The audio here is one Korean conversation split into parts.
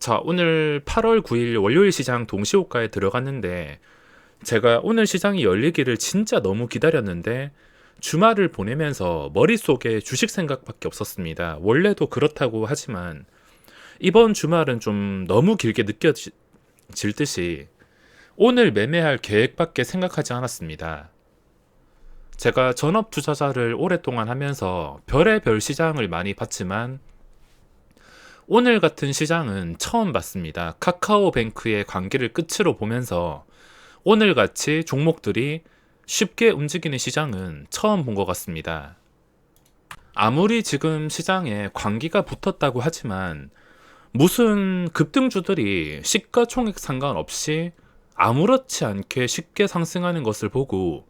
자, 오늘 8월 9일 월요일 시장 동시호가에 들어갔는데 제가 오늘 시장이 열리기를 진짜 너무 기다렸는데 주말을 보내면서 머릿속에 주식 생각밖에 없었습니다. 원래도 그렇다고 하지만 이번 주말은 좀 너무 길게 느껴질 듯이 오늘 매매할 계획밖에 생각하지 않았습니다. 제가 전업 투자자를 오랫동안 하면서 별의별 시장을 많이 봤지만 오늘 같은 시장은 처음 봤습니다. 카카오뱅크의 관계를 끝으로 보면서 오늘같이 종목들이 쉽게 움직이는 시장은 처음 본 것 같습니다. 아무리 지금 시장에 관기가 붙었다고 하지만 무슨 급등주들이 시가총액 상관없이 아무렇지 않게 쉽게 상승하는 것을 보고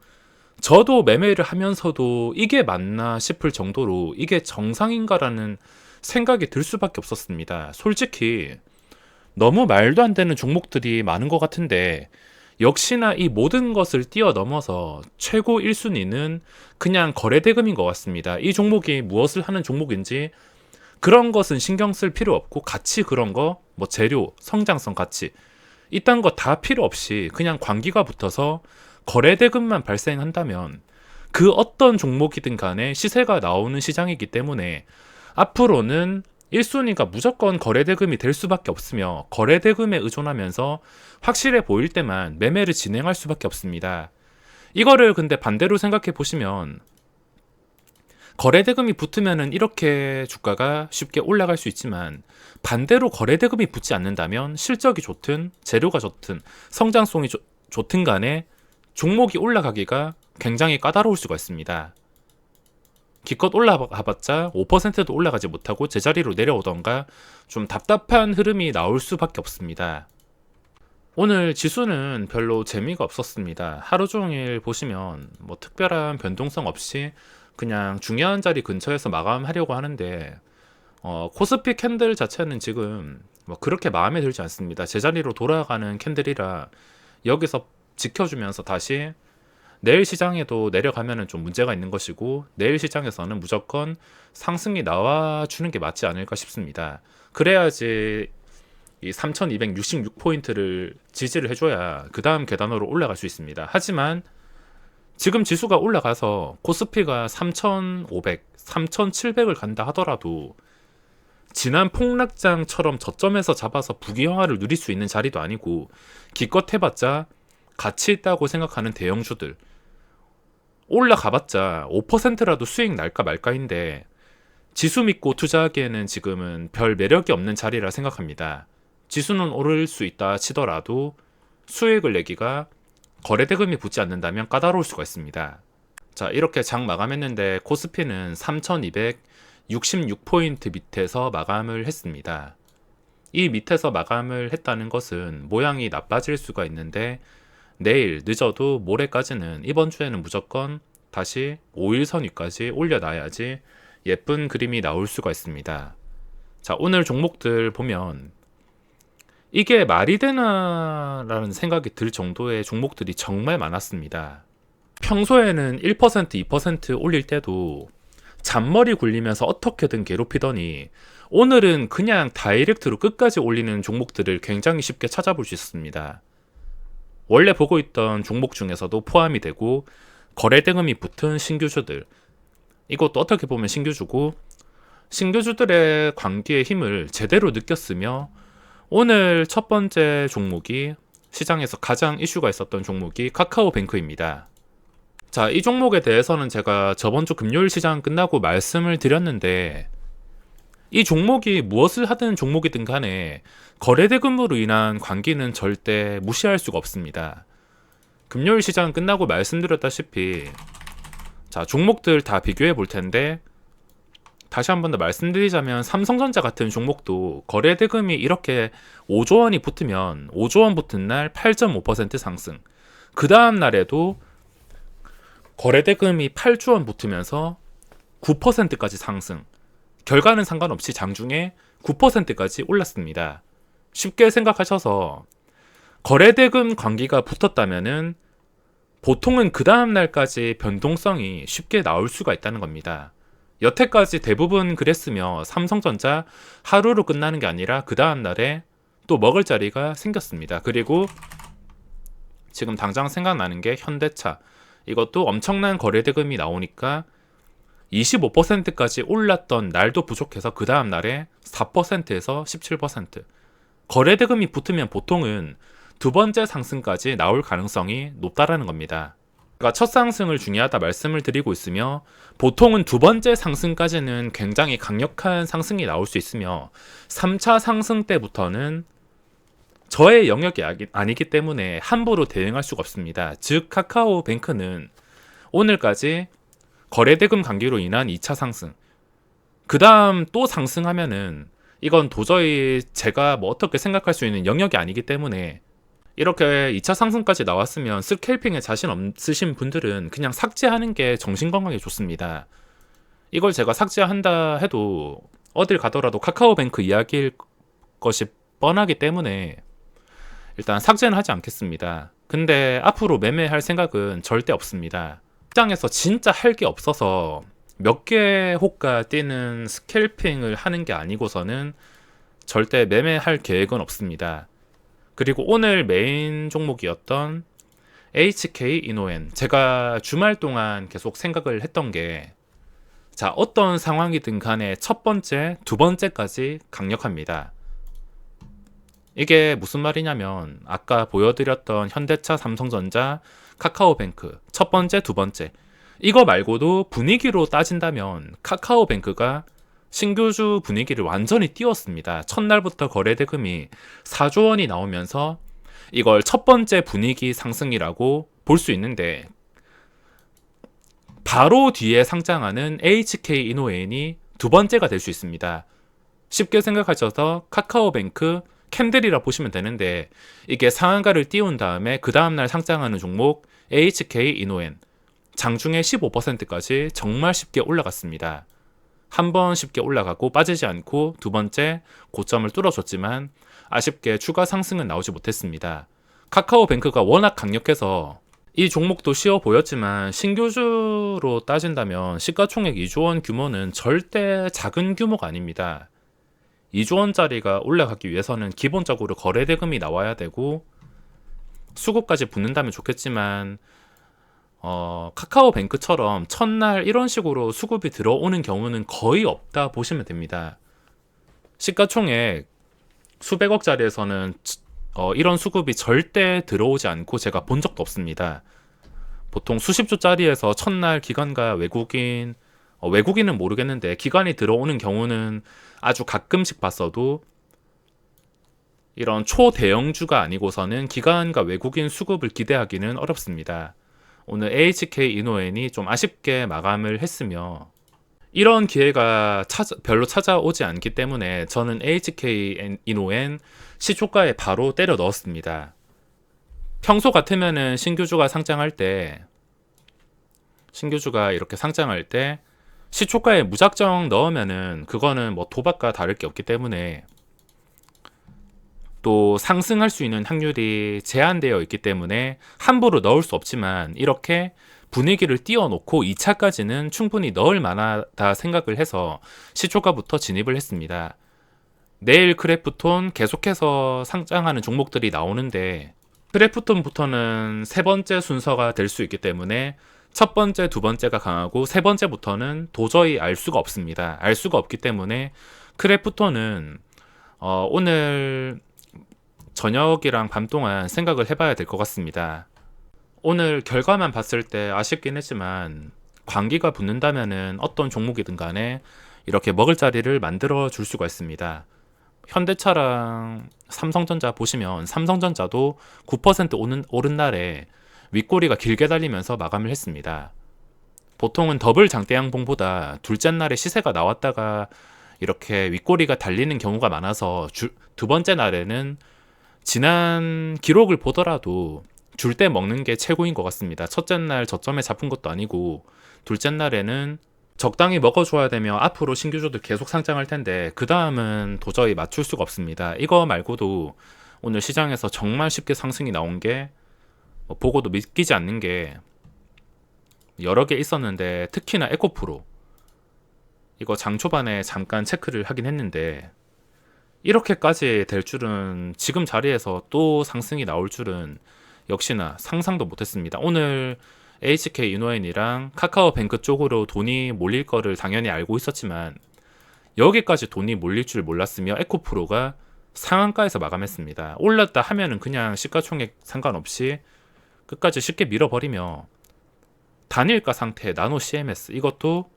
저도 매매를 하면서도 이게 맞나 싶을 정도로 이게 정상인가라는 생각이 들 수밖에 없었습니다. 솔직히 너무 말도 안 되는 종목들이 많은 것 같은데 역시나 이 모든 것을 뛰어넘어서 최고 1순위는 그냥 거래대금인 것 같습니다. 이 종목이 무엇을 하는 종목인지 그런 것은 신경 쓸 필요 없고 가치 그런 거, 뭐 재료, 성장성 가치 이딴 거 다 필요 없이 그냥 관기가 붙어서 거래대금만 발생한다면 그 어떤 종목이든 간에 시세가 나오는 시장이기 때문에 앞으로는 1순위가 무조건 거래대금이 될 수밖에 없으며 거래대금에 의존하면서 확실해 보일 때만 매매를 진행할 수밖에 없습니다. 이거를 근데 반대로 생각해 보시면 거래대금이 붙으면은 이렇게 주가가 쉽게 올라갈 수 있지만 반대로 거래대금이 붙지 않는다면 실적이 좋든 재료가 좋든 성장성이 좋든 간에 종목이 올라가기가 굉장히 까다로울 수가 있습니다. 기껏 올라가봤자 5%도 올라가지 못하고 제자리로 내려오던가 좀 답답한 흐름이 나올 수밖에 없습니다. 오늘 지수는 별로 재미가 없었습니다. 하루 종일 보시면 뭐 특별한 변동성 없이 그냥 중요한 자리 근처에서 마감하려고 하는데 코스피 캔들 자체는 지금 뭐 그렇게 마음에 들지 않습니다. 제자리로 돌아가는 캔들이라 여기서 지켜주면서 다시 내일 시장에도 내려가면은 좀 문제가 있는 것이고 내일 시장에서는 무조건 상승이 나와주는 게 맞지 않을까 싶습니다. 그래야지 이 3266포인트를 지지를 해줘야 그 다음 계단으로 올라갈 수 있습니다. 하지만 지금 지수가 올라가서 코스피가 3500, 3700을 간다 하더라도 지난 폭락장처럼 저점에서 잡아서 부귀영화를 누릴 수 있는 자리도 아니고 기껏 해봤자 가치 있다고 생각하는 대형주들 올라가봤자 5%라도 수익 날까 말까인데 지수 믿고 투자하기에는 지금은 별 매력이 없는 자리라 생각합니다. 지수는 오를 수 있다 치더라도 수익을 내기가 거래대금이 붙지 않는다면 까다로울 수가 있습니다. 자, 이렇게 장 마감했는데 코스피는 3266포인트 밑에서 마감을 했습니다. 이 밑에서 마감을 했다는 것은 모양이 나빠질 수가 있는데 내일 늦어도 모레까지는 이번 주에는 무조건 다시 5일선 위까지 올려놔야지 예쁜 그림이 나올 수가 있습니다. 자, 오늘 종목들 보면 이게 말이 되나 라는 생각이 들 정도의 종목들이 정말 많았습니다. 평소에는 1%, 2% 올릴 때도 잔머리 굴리면서 어떻게든 괴롭히더니 오늘은 그냥 다이렉트로 끝까지 올리는 종목들을 굉장히 쉽게 찾아볼 수 있습니다. 원래 보고 있던 종목 중에서도 포함이 되고 거래대금이 붙은 신규주들, 이것도 어떻게 보면 신규주고 신규주들의 관계의 힘을 제대로 느꼈으며 오늘 첫 번째 종목이 시장에서 가장 이슈가 있었던 종목이 카카오뱅크입니다. 자, 이 종목에 대해서는 제가 저번 주 금요일 시장 끝나고 말씀을 드렸는데 이 종목이 무엇을 하든 종목이든 간에 거래대금으로 인한 관기는 절대 무시할 수가 없습니다. 금요일 시장 끝나고 말씀드렸다시피 자, 종목들 다 비교해 볼 텐데 다시 한 번 더 말씀드리자면 삼성전자 같은 종목도 거래대금이 이렇게 5조 원이 붙으면 5조 원 붙은 날 8.5% 상승, 그 다음 날에도 거래대금이 8조 원 붙으면서 9%까지 상승, 결과는 상관없이 장중에 9%까지 올랐습니다. 쉽게 생각하셔서 거래대금 관기가 붙었다면은 보통은 그 다음 날까지 변동성이 쉽게 나올 수가 있다는 겁니다. 여태까지 대부분 그랬으며 삼성전자 하루로 끝나는 게 아니라 그 다음 날에 또 먹을 자리가 생겼습니다. 그리고 지금 당장 생각나는 게 현대차. 이것도 엄청난 거래대금이 나오니까 25%까지 올랐던 날도 부족해서 그 다음 날에 4%에서 17%. 거래대금이 붙으면 보통은 두 번째 상승까지 나올 가능성이 높다라는 겁니다. 제가 첫 상승을 중요하다 말씀을 드리고 있으며 보통은 두 번째 상승까지는 굉장히 강력한 상승이 나올 수 있으며 3차 상승 때부터는 저의 영역이 아니기 때문에 함부로 대응할 수가 없습니다. 즉 카카오뱅크는 오늘까지 거래대금 관계로 인한 2차 상승, 그 다음 또 상승하면은 이건 도저히 제가 뭐 어떻게 생각할 수 있는 영역이 아니기 때문에 이렇게 2차 상승까지 나왔으면 스캘핑에 자신 없으신 분들은 그냥 삭제하는 게 정신건강에 좋습니다. 이걸 제가 삭제한다 해도 어딜 가더라도 카카오뱅크 이야기일 것이 뻔하기 때문에 일단 삭제는 하지 않겠습니다. 근데 앞으로 매매할 생각은 절대 없습니다. 시장에서 진짜 할 게 없어서 몇 개 호가 뛰는 스캘핑을 하는 게 아니고서는 절대 매매할 계획은 없습니다. 그리고 오늘 메인 종목이었던 HK 이노엔, 제가 주말 동안 계속 생각을 했던 게, 자, 어떤 상황이든 간에 첫 번째, 두 번째까지 강력합니다. 이게 무슨 말이냐면 아까 보여드렸던 현대차, 삼성전자, 카카오뱅크 첫 번째, 두 번째, 이거 말고도 분위기로 따진다면 카카오뱅크가 신규주 분위기를 완전히 띄웠습니다. 첫날부터 거래대금이 4조 원이 나오면서 이걸 첫 번째 분위기 상승이라고 볼 수 있는데, 바로 뒤에 상장하는 HK 이노엔이 두 번째가 될 수 있습니다. 쉽게 생각하셔서 카카오뱅크 캔들이라 보시면 되는데, 이게 상한가를 띄운 다음에 그 다음날 상장하는 종목 HK 이노엔, 장중에 15%까지 정말 쉽게 올라갔습니다. 한 번 쉽게 올라가고 빠지지 않고 두 번째 고점을 뚫어줬지만 아쉽게 추가 상승은 나오지 못했습니다. 카카오뱅크가 워낙 강력해서 이 종목도 쉬워 보였지만 신규주로 따진다면 시가총액 2조 원 규모는 절대 작은 규모가 아닙니다. 2조 원짜리가 올라가기 위해서는 기본적으로 거래대금이 나와야 되고 수급까지 붙는다면 좋겠지만 카카오뱅크처럼 첫날 이런 식으로 수급이 들어오는 경우는 거의 없다 보시면 됩니다. 시가총액 수백억짜리에서는 이런 수급이 절대 들어오지 않고 제가 본 적도 없습니다. 보통 수십조짜리에서 첫날 기관과 외국인은 모르겠는데 기관이 들어오는 경우는 아주 가끔씩 봤어도 이런 초대형주가 아니고서는 기관과 외국인 수급을 기대하기는 어렵습니다. 오늘 HK 이노엔이 좀 아쉽게 마감을 했으며 이런 기회가 별로 찾아오지 않기 때문에 저는 HK 이노엔 시초가에 바로 때려 넣었습니다. 평소 같으면은 신규주가 이렇게 상장할 때 시초가에 무작정 넣으면은 그거는 뭐 도박과 다를 게 없기 때문에, 또 상승할 수 있는 확률이 제한되어 있기 때문에 함부로 넣을 수 없지만 이렇게 분위기를 띄워놓고 2차까지는 충분히 넣을 만하다 생각을 해서 시초가부터 진입을 했습니다. 내일 크래프톤 계속해서 상장하는 종목들이 나오는데 크래프톤부터는 세 번째 순서가 될 수 있기 때문에 첫 번째, 두 번째가 강하고 세 번째부터는 도저히 알 수가 없습니다. 알 수가 없기 때문에 크래프톤은 오늘 저녁이랑 밤 동안 생각을 해봐야 될 것 같습니다. 오늘 결과만 봤을 때 아쉽긴 했지만 관기가 붙는다면은 어떤 종목이든 간에 이렇게 먹을 자리를 만들어 줄 수가 있습니다. 현대차랑 삼성전자 보시면 삼성전자도 9% 오른 날에 윗꼬리가 길게 달리면서 마감을 했습니다. 보통은 더블 장대양봉보다 둘째 날에 시세가 나왔다가 이렇게 윗꼬리가 달리는 경우가 많아서 두 번째 날에는 지난 기록을 보더라도 줄 때 먹는 게 최고인 것 같습니다. 첫째 날 저점에 잡은 것도 아니고 둘째 날에는 적당히 먹어줘야 되며 앞으로 신규주들 계속 상장할 텐데 그 다음은 도저히 맞출 수가 없습니다. 이거 말고도 오늘 시장에서 정말 쉽게 상승이 나온 게 보고도 믿기지 않는 게 여러 개 있었는데, 특히나 에코프로 이거 장 초반에 잠깐 체크를 하긴 했는데 이렇게까지 될 줄은, 지금 자리에서 또 상승이 나올 줄은 역시나 상상도 못했습니다. 오늘 HK 이노엔이랑 카카오뱅크 쪽으로 돈이 몰릴 거를 당연히 알고 있었지만 여기까지 돈이 몰릴 줄 몰랐으며 에코프로가 상한가에서 마감했습니다. 올랐다 하면은 그냥 시가총액 상관없이 끝까지 쉽게 밀어버리며 단일가 상태의 나노 CMS, 이것도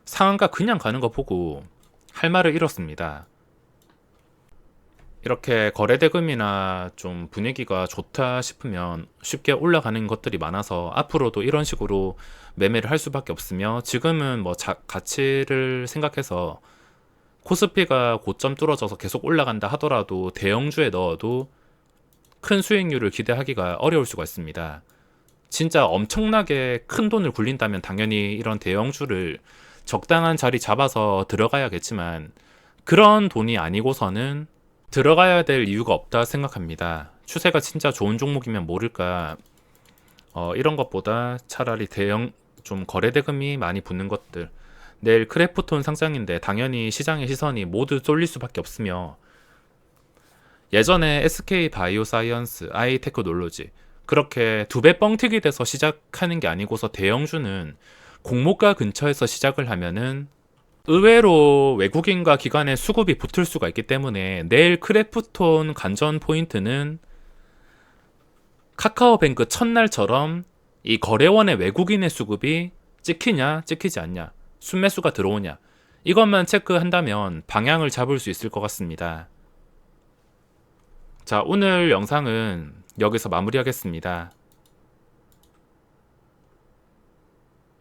상한가 그냥 가는 거 보고 할 말을 잃었습니다. 이렇게 거래대금이나 좀 분위기가 좋다 싶으면 쉽게 올라가는 것들이 많아서 앞으로도 이런 식으로 매매를 할 수밖에 없으며, 지금은 뭐 가치를 생각해서 코스피가 고점 뚫어져서 계속 올라간다 하더라도 대형주에 넣어도 큰 수익률을 기대하기가 어려울 수가 있습니다. 진짜 엄청나게 큰 돈을 굴린다면 당연히 이런 대형주를 적당한 자리 잡아서 들어가야겠지만, 그런 돈이 아니고서는 들어가야 될 이유가 없다 생각합니다. 추세가 진짜 좋은 종목이면 모를까, 이런 것보다 차라리 대형 좀 거래대금이 많이 붙는 것들, 내일 크래프톤 상장인데 당연히 시장의 시선이 모두 쏠릴 수밖에 없으며, 예전에 SK 바이오사이언스, 아이테크놀로지 그렇게 두 배 뻥튀기 돼서 시작하는 게 아니고서 대형주는 공모가 근처에서 시작을 하면은 의외로 외국인과 기관의 수급이 붙을 수가 있기 때문에, 내일 크래프톤 관전 포인트는 카카오뱅크 첫날처럼 이 거래원의 외국인의 수급이 찍히냐 찍히지 않냐, 순매수가 들어오냐, 이것만 체크한다면 방향을 잡을 수 있을 것 같습니다. 자, 오늘 영상은 여기서 마무리하겠습니다.